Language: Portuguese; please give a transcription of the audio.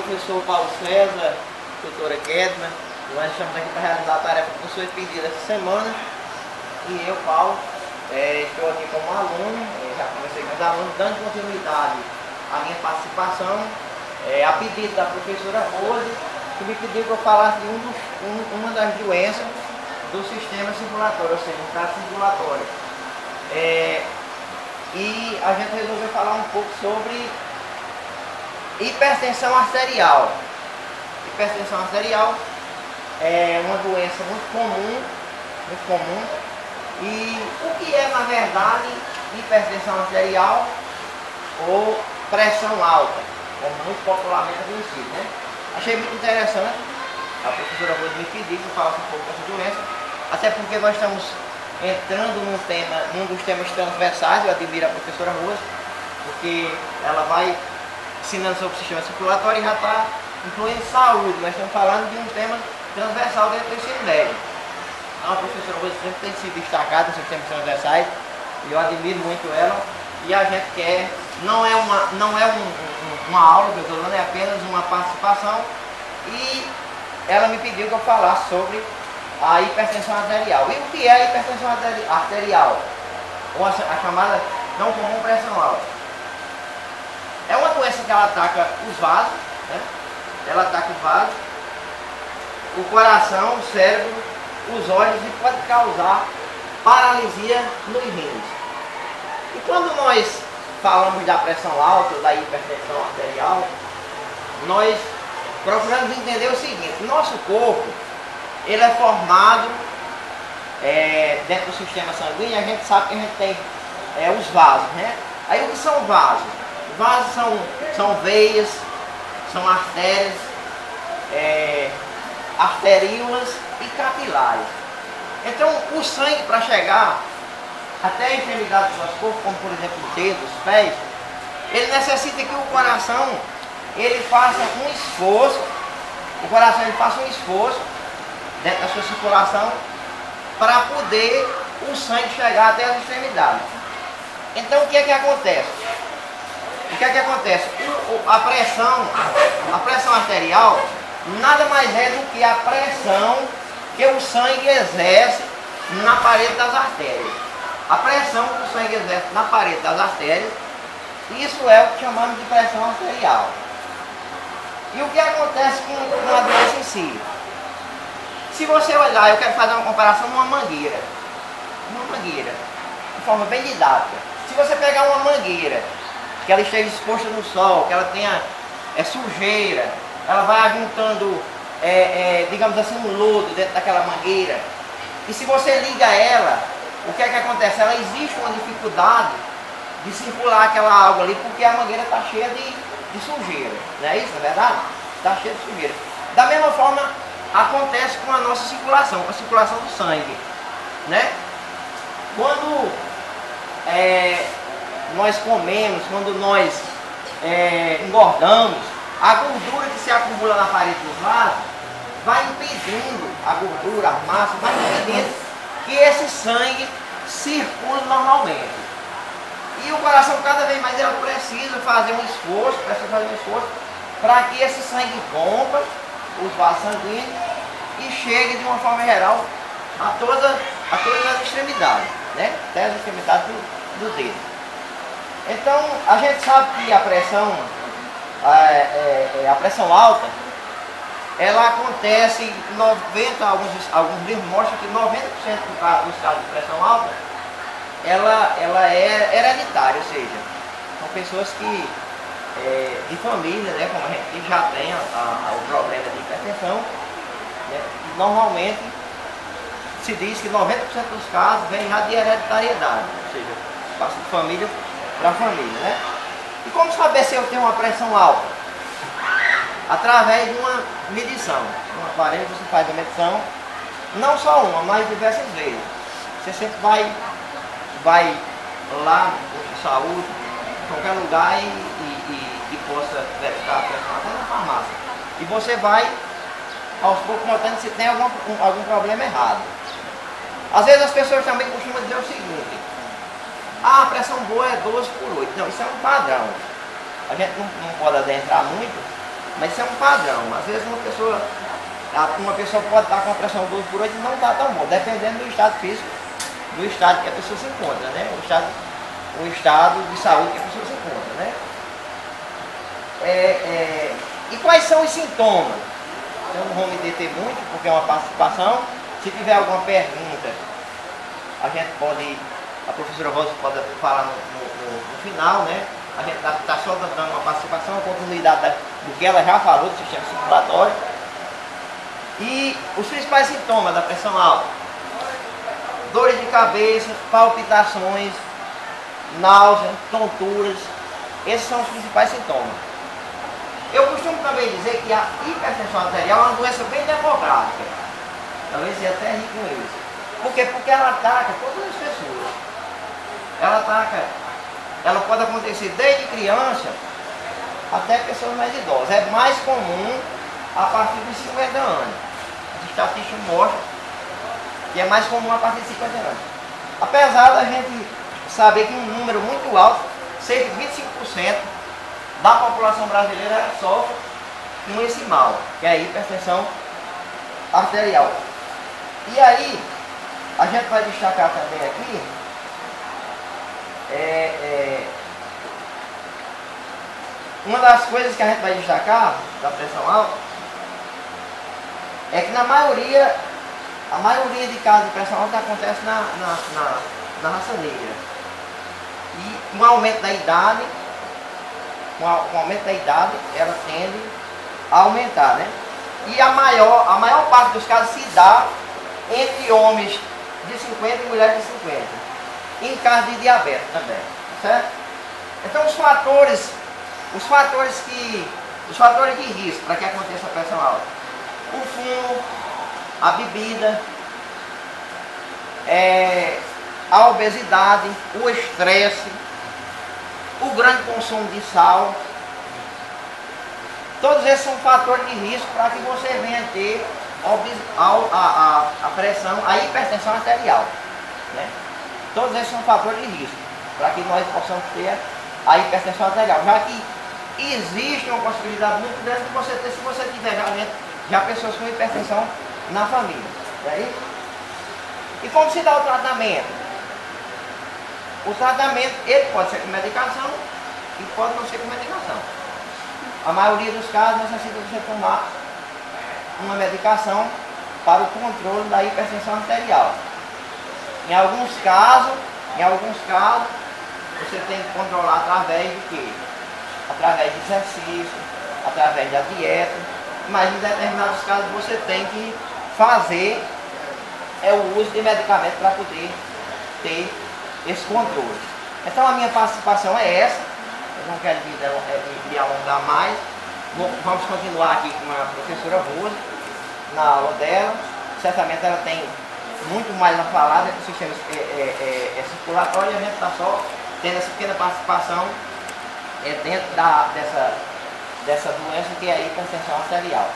professor Paulo César, doutora Kedma. Nós estamos aqui para realizar a tarefa que foi pedida essa semana. E eu, Paulo, estou aqui como aluno, já conversei com os alunos, dando continuidade à minha participação, a pedido da professora Rose, que me pediu que eu falasse de uma das doenças do sistema circulatório, ou seja, um caso circulatório. E a gente resolveu falar um pouco sobre hipertensão arterial. Hipertensão arterial é uma doença muito comum. E o que é, na verdade, hipertensão arterial ou pressão alta, como muito popularmente é conhecido, né? Achei muito interessante a professora Rose me pedir que eu falasse um pouco dessa doença, até porque nós estamos entrando num dos temas transversais. Eu admiro a professora Rose, porque ela vai ensinando sobre o sistema circulatório e já está incluindo saúde. Nós estamos falando de um tema transversal dentro do ensino médio. Então a professora Rose sempre tem sido destacada nesses temas transversais, e eu admiro muito ela. E a gente quer, não é uma aula que eu estou dando, é apenas uma participação, e ela me pediu que eu falasse sobre a hipertensão arterial. E o que é a hipertensão arterial? Ou a chamada não comum pressão alta. É uma doença que ela ataca os vasos, né? Ela ataca os vasos, o coração, o cérebro, os olhos, e pode causar paralisia nos rins. E quando nós falamos da pressão alta, da hipertensão arterial, nós procuramos entender o seguinte: nosso corpo, ele é formado dentro do sistema sanguíneo. A gente sabe que a gente tem os vasos, né? Aí o que são vasos? Vasos são veias, são artérias, arteríolas e capilares. Então o sangue, para chegar até a extremidade do nosso corpo, como por exemplo os dedos, os pés, ele necessita que o coração ele faça um esforço, dentro da sua circulação, para poder o sangue chegar até as extremidades. Então o que é que acontece? A pressão arterial nada mais é do que a pressão que o sangue exerce na parede das artérias. A pressão que o sangue exerce na parede das artérias, isso é o que chamamos de pressão arterial. E o que acontece com a doença em si? Se você olhar, eu quero fazer uma comparação numa mangueira, de forma bem didática. Se você pegar uma mangueira, que ela esteja exposta no sol, que ela tenha sujeira, ela vai juntando, digamos assim, um lodo dentro daquela mangueira. E se você liga ela, o que é que acontece? Ela existe uma dificuldade de circular aquela água ali, porque a mangueira está cheia de sujeira. Não é isso, não é verdade? Está cheia de sujeira. Da mesma forma, acontece com a nossa circulação, com a circulação do sangue, né? Quando nós comemos, quando nós engordamos, a gordura que se acumula na parede dos vasos vai impedindo, a gordura, a massa, vai impedindo que esse sangue circule normalmente. E o coração, cada vez mais, ele precisa fazer um esforço para que esse sangue rompa os vasos sanguíneos e chegue de uma forma geral a todas as extremidades, né? Até as extremidades do dedo. Então a gente sabe que a pressão alta, ela acontece em 90%, alguns livros mostram que 90% dos casos de pressão alta, ela é hereditária, ou seja, são pessoas que de família, né, como a gente já tem o problema de hipertensão, né, normalmente se diz que 90% dos casos vem já de hereditariedade, ou seja, passa de família para família, né? E como saber se eu tenho uma pressão alta? Através de uma medição. Um aparelho, você faz a medição, não só uma, mas diversas vezes. Você sempre vai lá no posto de saúde, em qualquer lugar, e possa verificar a pressão, até na farmácia. E você vai, aos poucos, notando se tem algum problema errado. Às vezes as pessoas também costumam dizer o seguinte: a pressão boa é 12/8. Não, isso é um padrão. A gente não pode adentrar muito, Mas isso é um padrão. Às vezes uma pessoa pode estar com a pressão 12 por 8 e não está tão bom, dependendo do estado físico, do estado que a pessoa se encontra, né? O estado de saúde que a pessoa se encontra, né? E quais são os sintomas? Eu não vou me deter muito, porque é uma participação. Se tiver alguma pergunta, a professora Rosa pode falar no final, né? A gente está só dando uma participação, a continuidade do que ela já falou, do sistema circulatório. E os principais sintomas da pressão alta: dores de cabeça, palpitações, náusea, tonturas. Esses são os principais sintomas. Eu costumo também dizer que a hipertensão arterial é uma doença bem demográfica. Talvez você até ri com isso. Por quê? Porque ela ataca todas as pessoas. Ela pode acontecer desde criança até pessoas mais idosas. É mais comum a partir dos 50 anos. As estatísticas mostram que é mais comum a partir de 50 anos. Apesar da gente saber que um número muito alto, cerca de 25% da população brasileira sofre com esse mal, que é a hipertensão arterial. E aí, a gente vai destacar também aqui uma das coisas que a gente vai destacar da pressão alta é que a maioria de casos de pressão alta acontece na raça negra. E com o aumento da idade, ela tende a aumentar, né? E a maior parte dos casos se dá entre homens de 50 e mulheres de 50. Em caso de diabetes também, certo? Então os fatores de risco para que aconteça a pressão alta: o fumo, a bebida, a obesidade, o estresse, o grande consumo de sal. Todos esses são fatores de risco para que você venha ter a pressão, a hipertensão arterial, né? Todos esses são fatores de risco para que nós possamos ter a hipertensão arterial, já que existe uma possibilidade muito grande de você ter, se você tiver já pessoas com hipertensão na família. Né? E como se dá o tratamento? O tratamento, ele pode ser com medicação e pode não ser com medicação. A maioria dos casos necessita você tomar uma medicação para o controle da hipertensão arterial. Em alguns casos, você tem que controlar através de quê? Através de exercício, através da dieta, mas em determinados casos você tem que fazer o uso de medicamentos para poder ter esse controle. Então a minha participação é essa. Eu não quero me alongar mais. Vamos continuar aqui com a professora Rosa na aula dela. Certamente ela tem muito mais a falar do sistema circulatório, e a gente está só tendo essa pequena participação dentro dessa doença que é a hipertensão arterial.